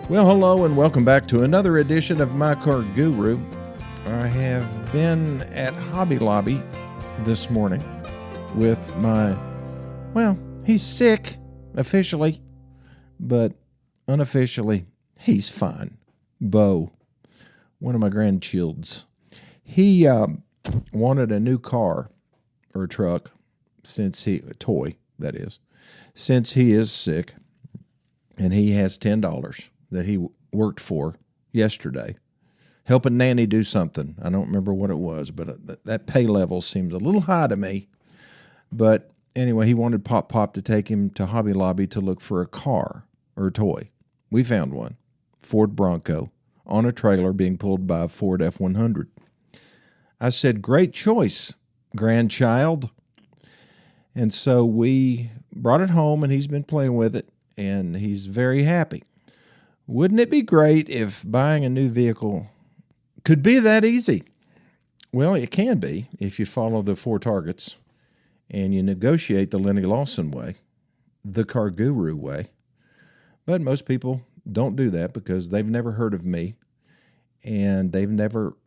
Well, hello and welcome back to another edition of My Car Guru. I have been at Hobby Lobby this morning with he's sick officially, but unofficially, he's fine. Bo, one of my grandchildren, he wanted a new car or a truck since he is sick, and he has $10 that he worked for yesterday, helping Nanny do something. I don't remember what it was, but that pay level seems a little high to me. But anyway, he wanted Pop to take him to Hobby Lobby to look for a car or a toy. We found one, Ford Bronco, on a trailer being pulled by a Ford F-100. I said, great choice, grandchild. And so we brought it home, and he's been playing with it, and he's very happy. Wouldn't it be great if buying a new vehicle could be that easy? Well, it can be if you follow the 4 targets and you negotiate the Lenny Lawson way, the Car Guru way. But most people don't do that because they've never heard of me, and they've never,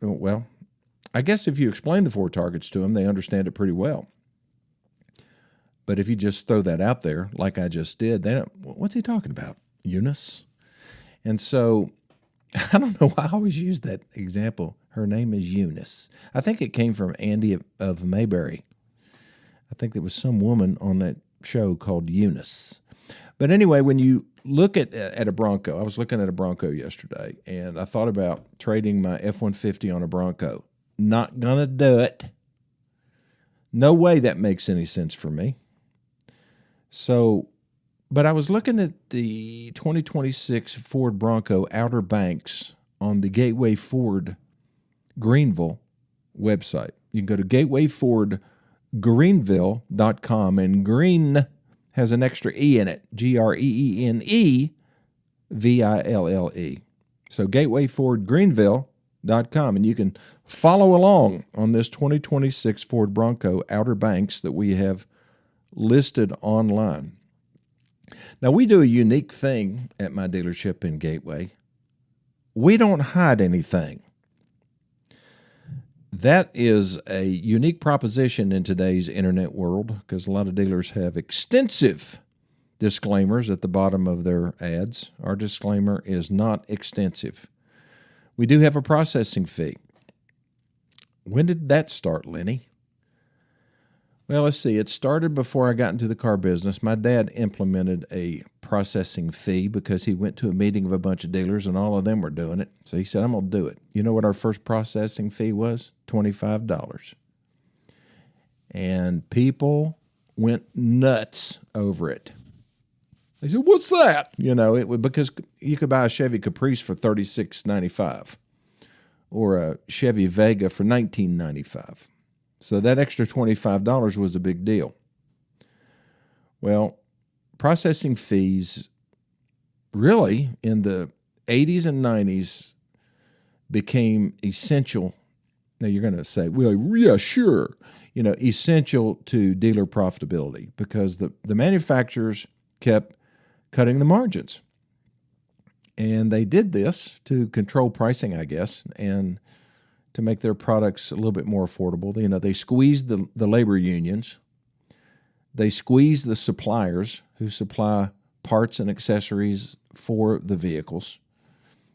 I guess if you explain the 4 targets to them, they understand it pretty well. But if you just throw that out there like I just did, they don't, what's he talking about? Eunice? And so, I don't know why I always use that example. Her name is Eunice. I think it came from Andy of Mayberry. I think there was some woman on that show called Eunice. But anyway, when you look at a Bronco, I was looking at a Bronco yesterday, and I thought about trading my F-150 on a Bronco. Not going to do it. No way that makes any sense for me. So, but I was looking at the 2026 Ford Bronco Outer Banks on the Gateway Ford Greenville website. You can go to gatewayfordgreenville.com, and green has an extra E in it, GREENEVILLE. So gatewayfordgreenville.com, and you can follow along on this 2026 Ford Bronco Outer Banks that we have listed online. Now, we do a unique thing at my dealership in Gateway. We don't hide anything. That is a unique proposition in today's internet world because a lot of dealers have extensive disclaimers at the bottom of their ads. Our disclaimer is not extensive. We do have a processing fee. When did that start, Lenny? Well, let's see. It started before I got into the car business. My dad implemented a processing fee because he went to a meeting of a bunch of dealers, and all of them were doing it. So he said, I'm going to do it. You know what our first processing fee was? $25. And people went nuts over it. They said, what's that? You know, because you could buy a Chevy Caprice for $36.95 or a Chevy Vega for $19.95. So that extra $25 was a big deal. Well, processing fees really in the 80s and 90s became essential. Now you're going to say, well, yeah, sure. You know, essential to dealer profitability because the manufacturers kept cutting the margins. And they did this to control pricing, I guess, and to make their products a little bit more affordable. You know, they squeezed the labor unions. They squeezed the suppliers who supply parts and accessories for the vehicles.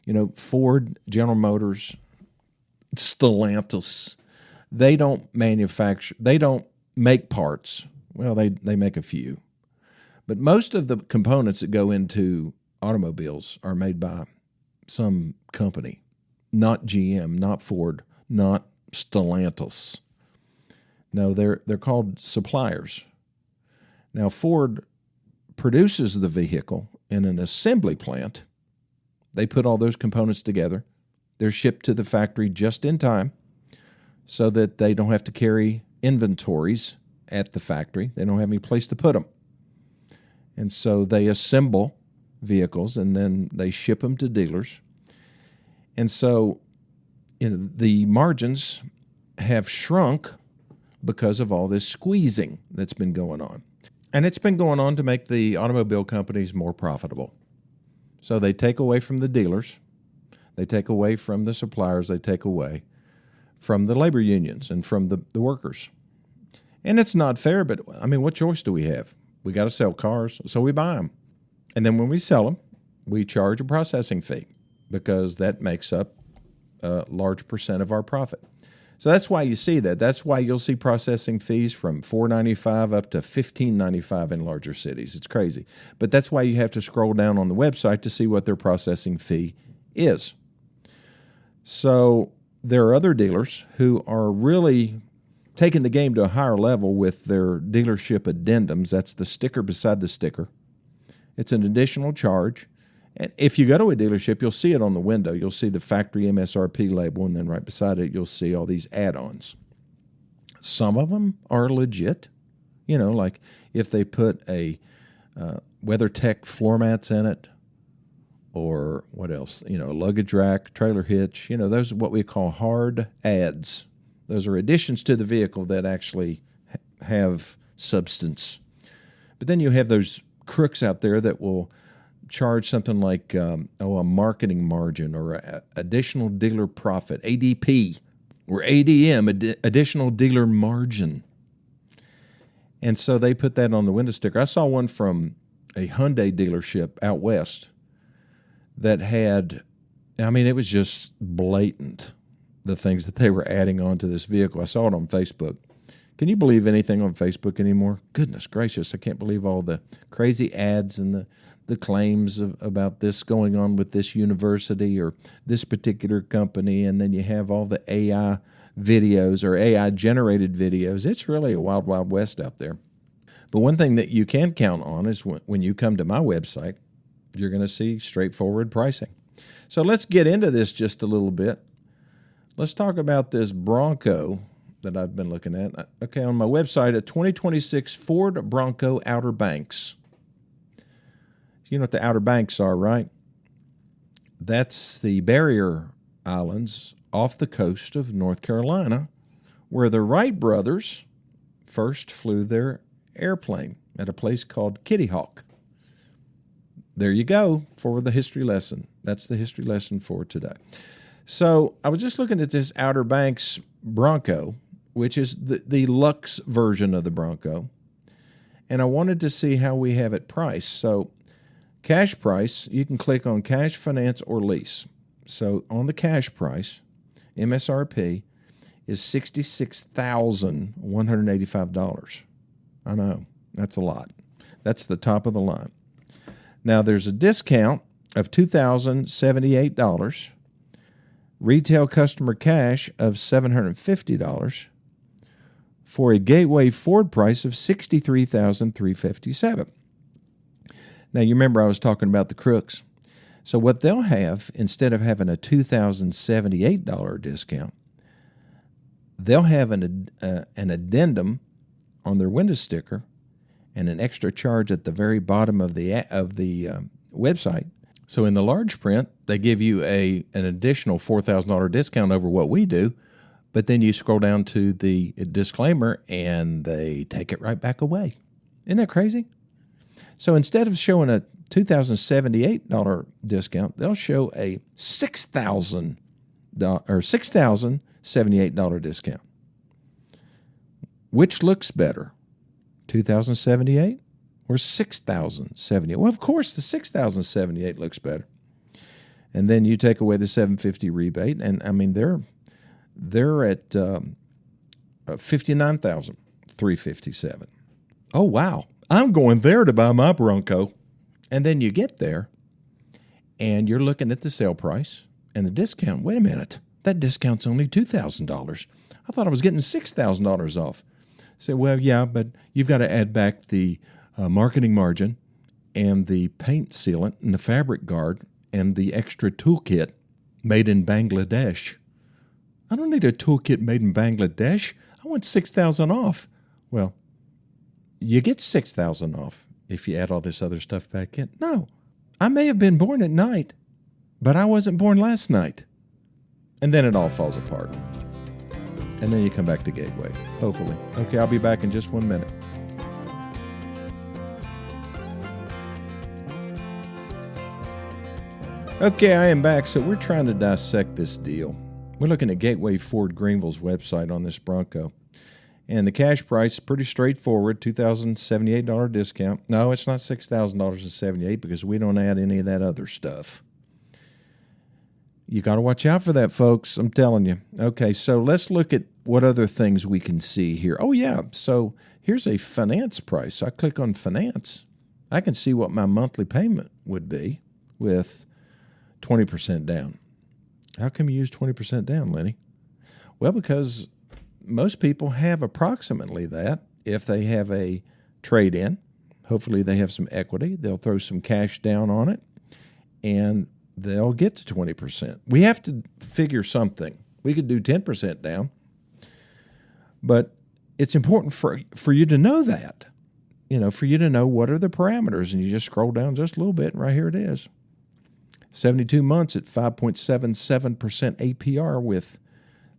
You know, Ford, General Motors, Stellantis, they don't make parts. Well, they make a few. But most of the components that go into automobiles are made by some company. Not GM, not Ford, not Stellantis. No, they're called suppliers. Now, Ford produces the vehicle in an assembly plant. They put all those components together. They're shipped to the factory just in time so that they don't have to carry inventories at the factory. They don't have any place to put them. And so they assemble vehicles, and then they ship them to dealers. And so the margins have shrunk because of all this squeezing that's been going on. And it's been going on to make the automobile companies more profitable. So they take away from the dealers, they take away from the suppliers, they take away from the labor unions and from the workers. And it's not fair, but I mean, what choice do we have? We got to sell cars, so we buy them. And then when we sell them, we charge a processing fee because that makes up a large percent of our profit. So that's why you see that. That's why you'll see processing fees from $4.95 up to $15.95 in larger cities. It's crazy. But that's why you have to scroll down on the website to see what their processing fee is. So there are other dealers who are really taking the game to a higher level with their dealership addendums. That's the sticker beside the sticker. It's an additional charge. And if you go to a dealership, you'll see it on the window. You'll see the factory MSRP label, and then right beside it, you'll see all these add-ons. Some of them are legit. You know, like if they put a WeatherTech floor mats in it, or what else? You know, a luggage rack, trailer hitch. You know, those are what we call hard adds. Those are additions to the vehicle that actually have substance. But then you have those crooks out there that will charge something like a marketing margin or additional dealer profit, ADP, or ADM, additional dealer margin. And so they put that on the window sticker. I saw one from a Hyundai dealership out west that had, I mean, it was just blatant, the things that they were adding on to this vehicle. I saw it on Facebook. Can you believe anything on Facebook anymore? Goodness gracious, I can't believe all the crazy ads and the claims about this going on with this university or this particular company, and then you have all the AI videos or AI-generated videos. It's really a wild, wild west out there. But one thing that you can count on is when you come to my website, you're going to see straightforward pricing. So let's get into this just a little bit. Let's talk about this Bronco that I've been looking at. Okay, on my website, a 2026 Ford Bronco Outer Banks. You know what the Outer Banks are, right? That's the barrier islands off the coast of North Carolina, where the Wright brothers first flew their airplane at a place called Kitty Hawk. There you go for the history lesson. That's the history lesson for today. So I was just looking at this Outer Banks Bronco, which is the Lux version of the Bronco, and I wanted to see how we have it priced. So cash price, you can click on cash, finance, or lease. So on the cash price, MSRP is $66,185. I know, that's a lot. That's the top of the line. Now there's a discount of $2,078, retail customer cash of $750, for a gateway Ford price of $63,357. Now, you remember I was talking about the crooks. So what they'll have, instead of having a $2,078 discount, they'll have an addendum on their window sticker and an extra charge at the very bottom of the website. So in the large print, they give you an additional $4,000 discount over what we do, but then you scroll down to the disclaimer and they take it right back away. Isn't that crazy? So instead of showing a $2,078 discount, they'll show a $6,078 discount. Which looks better, $2,078 or $6,078? Well, of course, the $6,078 looks better. And then you take away the $750 rebate, and I mean they're at $59,357. Oh wow! I'm going there to buy my Bronco. And then you get there, and you're looking at the sale price and the discount. Wait a minute, that discount's only $2,000. I thought I was getting $6,000 off. Say, well, yeah, but you've got to add back the marketing margin and the paint sealant and the fabric guard and the extra toolkit made in Bangladesh. I don't need a toolkit made in Bangladesh. I want $6,000 off. Well, you get $6,000 off if you add all this other stuff back in. No, I may have been born at night, but I wasn't born last night. And then it all falls apart. And then you come back to Gateway, hopefully. Okay, I'll be back in just 1 minute. Okay, I am back. So we're trying to dissect this deal. We're looking at Gateway Ford Greenville's website on this Bronco. And the cash price is pretty straightforward, $2,078 discount. No, it's not $6,078 because we don't add any of that other stuff. You got to watch out for that, folks. I'm telling you. Okay, so let's look at what other things we can see here. Oh, yeah. So here's a finance price. So I click on finance. I can see what my monthly payment would be with 20% down. How come you use 20% down, Lenny? Well, because most people have approximately that if they have a trade-in. Hopefully they have some equity. They'll throw some cash down on it, and they'll get to 20%. We have to figure something. We could do 10% down, but it's important for you to know that, for you to know what are the parameters, and you just scroll down just a little bit, and right here it is. 72 months at 5.77% APR with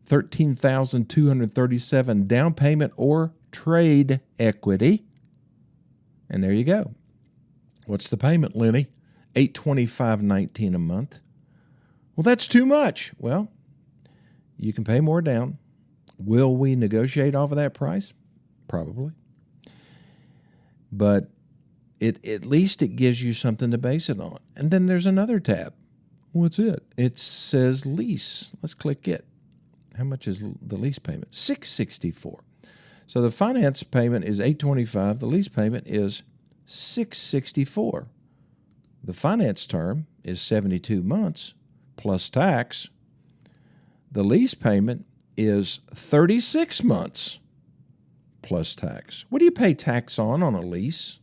$13,237 down payment or trade equity. And there you go. What's the payment, Lenny? $825.19 a month. Well, that's too much. Well, you can pay more down. Will we negotiate off of that price? Probably. But at least it gives you something to base it on. And then there's another tab. What's it? It says lease. Let's click it. How much is the lease payment? $664. So the finance payment is $825. The lease payment is $664. The finance term is 72 months plus tax. The lease payment is 36 months plus tax. What do you pay tax on a lease?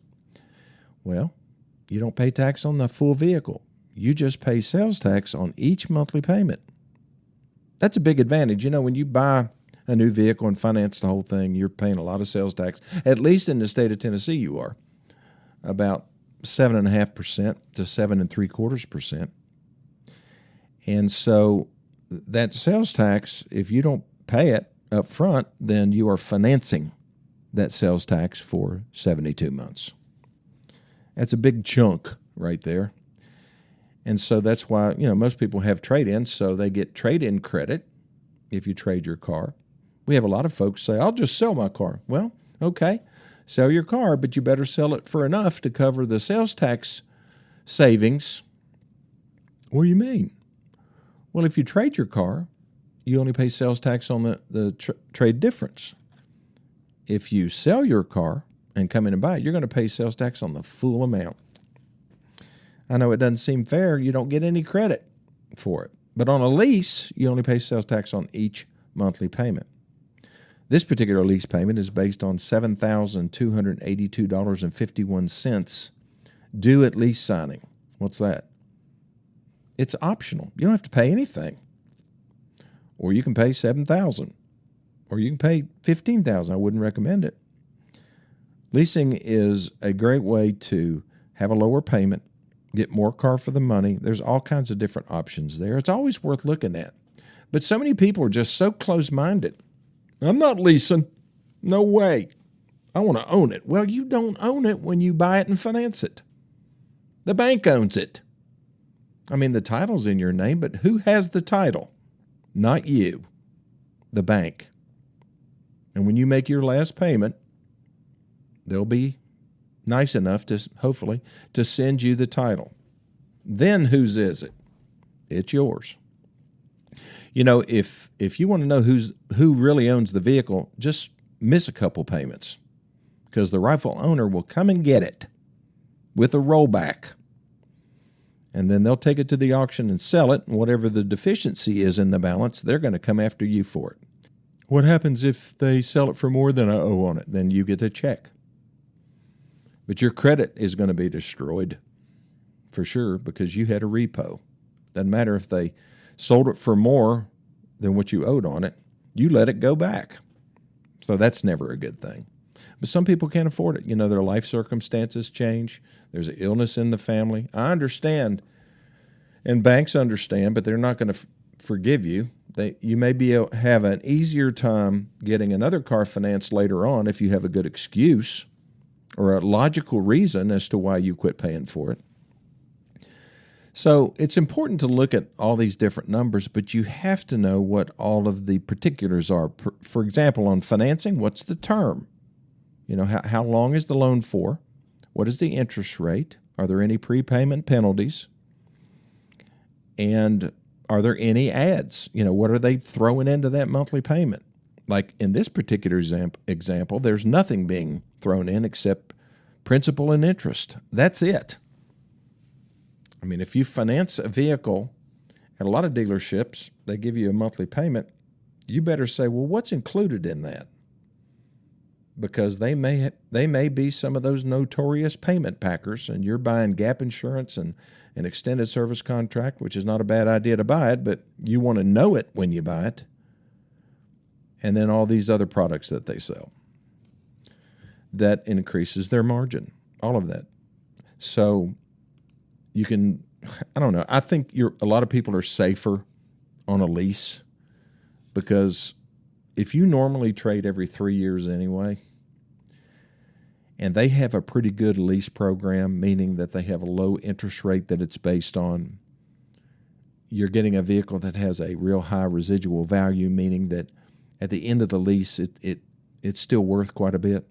Well, you don't pay tax on the full vehicle. You just pay sales tax on each monthly payment. That's a big advantage. When you buy a new vehicle and finance the whole thing, you're paying a lot of sales tax. At least in the state of Tennessee, you are. About 7.5% to 7.75%. And so that sales tax, if you don't pay it up front, then you are financing that sales tax for 72 months. That's a big chunk right there. And so that's why, most people have trade-ins, so they get trade-in credit if you trade your car. We have a lot of folks say, I'll just sell my car. Well, okay, sell your car, but you better sell it for enough to cover the sales tax savings. What do you mean? Well, if you trade your car, you only pay sales tax on the trade difference. If you sell your car and come in and buy it, you're going to pay sales tax on the full amount. I know it doesn't seem fair. You don't get any credit for it. But on a lease, you only pay sales tax on each monthly payment. This particular lease payment is based on $7,282.51 due at lease signing. What's that? It's optional. You don't have to pay anything. Or you can pay $7,000. Or you can pay $15,000. I wouldn't recommend it. Leasing is a great way to have a lower payment, get more car for the money. There's all kinds of different options there. It's always worth looking at. But so many people are just so close-minded. I'm not leasing. No way. I want to own it. Well, you don't own it when you buy it and finance it. The bank owns it. The title's in your name, but who has the title? Not you. The bank. And when you make your last payment, they'll be nice enough to, hopefully, to send you the title. Then whose is it? It's yours. If you want to know who really owns the vehicle, just miss a couple payments because the rightful owner will come and get it with a rollback. And then they'll take it to the auction and sell it, and whatever the deficiency is in the balance, they're going to come after you for it. What happens if they sell it for more than I owe on it? Then you get a check. But your credit is going to be destroyed for sure because you had a repo. Doesn't matter if they sold it for more than what you owed on it. You let it go back. So that's never a good thing. But some people can't afford it. Their life circumstances change. There's an illness in the family. I understand, and banks understand, but they're not going to forgive you. You may have an easier time getting another car financed later on if you have a good excuse or a logical reason as to why you quit paying for it. So it's important to look at all these different numbers, but you have to know what all of the particulars are. For example, on financing, what's the term? How long is the loan for? What is the interest rate? Are there any prepayment penalties? And are there any ads? What are they throwing into that monthly payment? Like in this particular example, there's nothing being thrown in except principal and interest. That's it. I mean, if you finance a vehicle at a lot of dealerships, they give you a monthly payment, you better say, well, what's included in that? Because they may be some of those notorious payment packers, and you're buying gap insurance and an extended service contract, which is not a bad idea to buy it, but you want to know it when you buy it. And then all these other products that they sell. That increases their margin, all of that. So you can, I don't know, I think a lot of people are safer on a lease because if you normally trade every 3 years anyway, and they have a pretty good lease program, meaning that they have a low interest rate that it's based on, you're getting a vehicle that has a real high residual value, meaning that at the end of the lease, it's still worth quite a bit,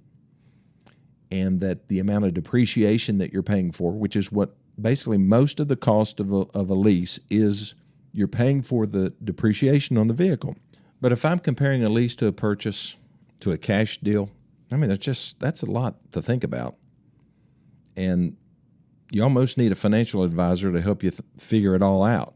and that the amount of depreciation that you're paying for, which is what basically most of the cost of a lease is, you're paying for the depreciation on the vehicle. But if I'm comparing a lease to a purchase, to a cash deal, I mean, that's a lot to think about. And you almost need a financial advisor to help you figure it all out.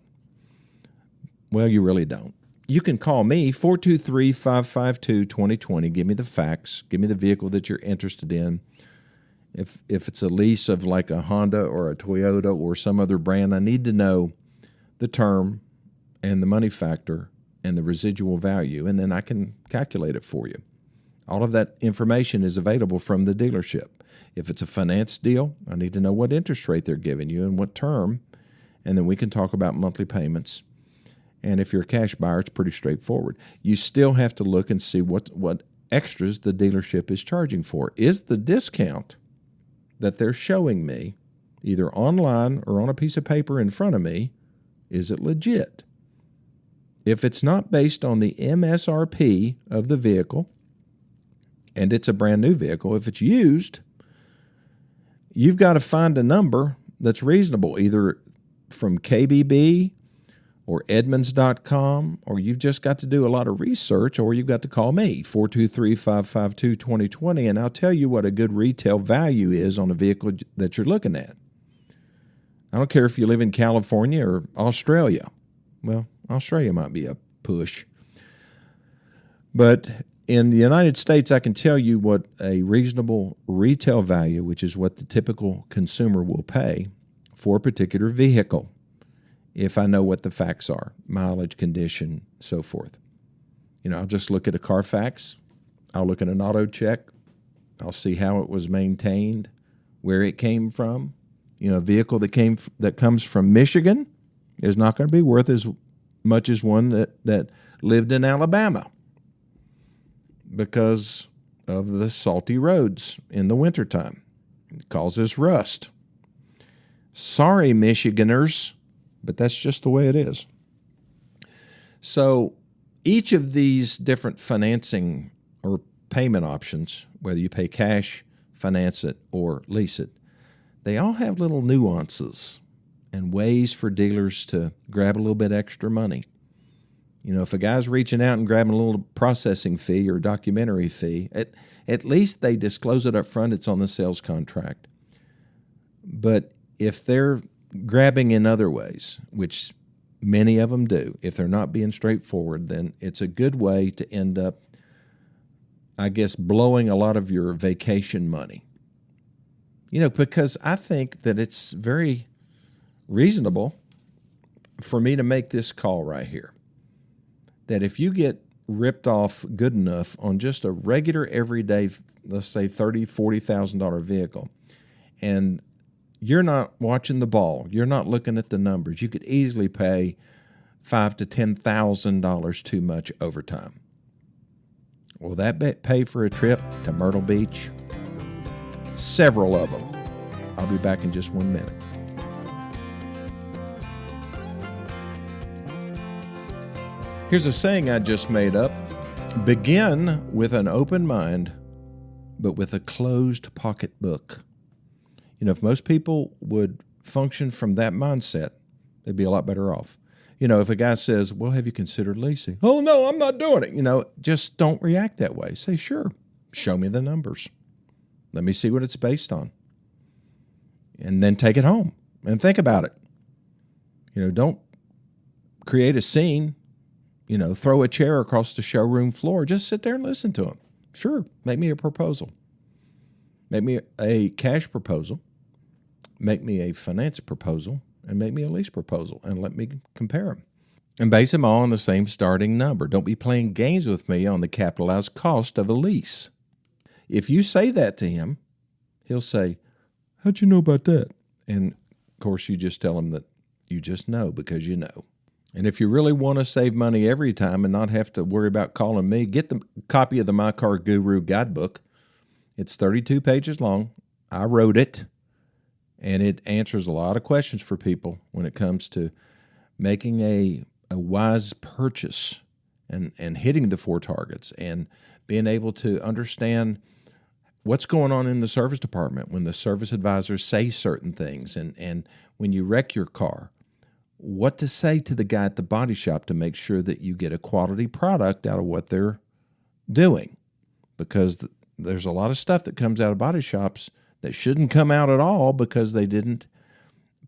Well, you really don't. You can call me, 423-552-2020. Give me the facts. Give me the vehicle that you're interested in. If it's a lease of like a Honda or a Toyota or some other brand, I need to know the term and the money factor and the residual value, and then I can calculate it for you. All of that information is available from the dealership. If it's a finance deal, I need to know what interest rate they're giving you and what term, and then we can talk about monthly payments. And if you're a cash buyer, it's pretty straightforward. You still have to look and see what extras the dealership is charging for. Is the discount that they're showing me, either online or on a piece of paper in front of me, is it legit? If it's not based on the MSRP of the vehicle, and it's a brand new vehicle, if it's used, you've got to find a number that's reasonable, either from KBB or Edmunds.com, or you've just got to do a lot of research, or you've got to call me, 423-552-2020, and I'll tell you what a good retail value is on a vehicle that you're looking at. I don't care if you live in California or Australia. Well, Australia might be a push. But in the United States, I can tell you what a reasonable retail value, which is what the typical consumer will pay for a particular vehicle, if I know what the facts are, mileage, condition, so forth. I'll just look at a Carfax. I'll look at an auto check. I'll see how it was maintained, where it came from. A vehicle that comes from Michigan is not going to be worth as much as one that lived in Alabama because of the salty roads in the wintertime. It causes rust. Sorry, Michiganders, but that's just the way it is. So each of these different financing or payment options, whether you pay cash, finance it, or lease it, they all have little nuances and ways for dealers to grab a little bit extra money. If a guy's reaching out and grabbing a little processing fee or documentary fee, at least they disclose it up front. It's on the sales contract. But if they're grabbing in other ways, which many of them do, if they're not being straightforward, then it's a good way to end up, I guess, blowing a lot of your vacation money. Because I think that it's very reasonable for me to make this call right here, that if you get ripped off good enough on just a regular everyday, let's say $30,000, $40,000 vehicle, and you're not watching the ball, you're not looking at the numbers, you could easily pay $5,000 to $10,000 too much overtime. Will that pay for a trip to Myrtle Beach? Several of them. I'll be back in just 1 minute. Here's a saying I just made up. Begin with an open mind, but with a closed pocketbook. If most people would function from that mindset, they'd be a lot better off. If a guy says, well, have you considered leasing? Oh, no, I'm not doing it. Just don't react that way. Say, sure, show me the numbers. Let me see what it's based on. And then take it home and think about it. Don't create a scene, throw a chair across the showroom floor. Just sit there and listen to him. Sure, make me a proposal. Make me a cash proposal. Make me a finance proposal. And make me a lease proposal. And let me compare them. And base them all on the same starting number. Don't be playing games with me on the capitalized cost of a lease. If you say that to him, he'll say, how'd you know about that? And, of course, you just tell him that you just know because you know. And if you really want to save money every time and not have to worry about calling me, get the copy of the My Car Guru guidebook. It's 32 pages long. I wrote it, and it answers a lot of questions for people when it comes to making a wise purchase and hitting the 4 targets and being able to understand what's going on in the service department when the service advisors say certain things and when you wreck your car, what to say to the guy at the body shop to make sure that you get a quality product out of what they're doing. Because there's a lot of stuff that comes out of body shops that shouldn't come out at all because they didn't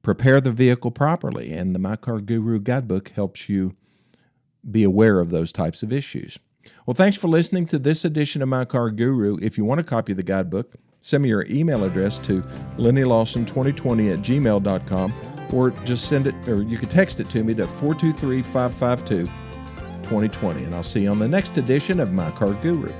prepare the vehicle properly. And the My Car Guru guidebook helps you be aware of those types of issues. Well, thanks for listening to this edition of My Car Guru. If you want a copy of the guidebook, send me your email address to lennylawson2020@gmail.com or just send it, or you can text it to me to 423-552-2020. And I'll see you on the next edition of My Car Guru.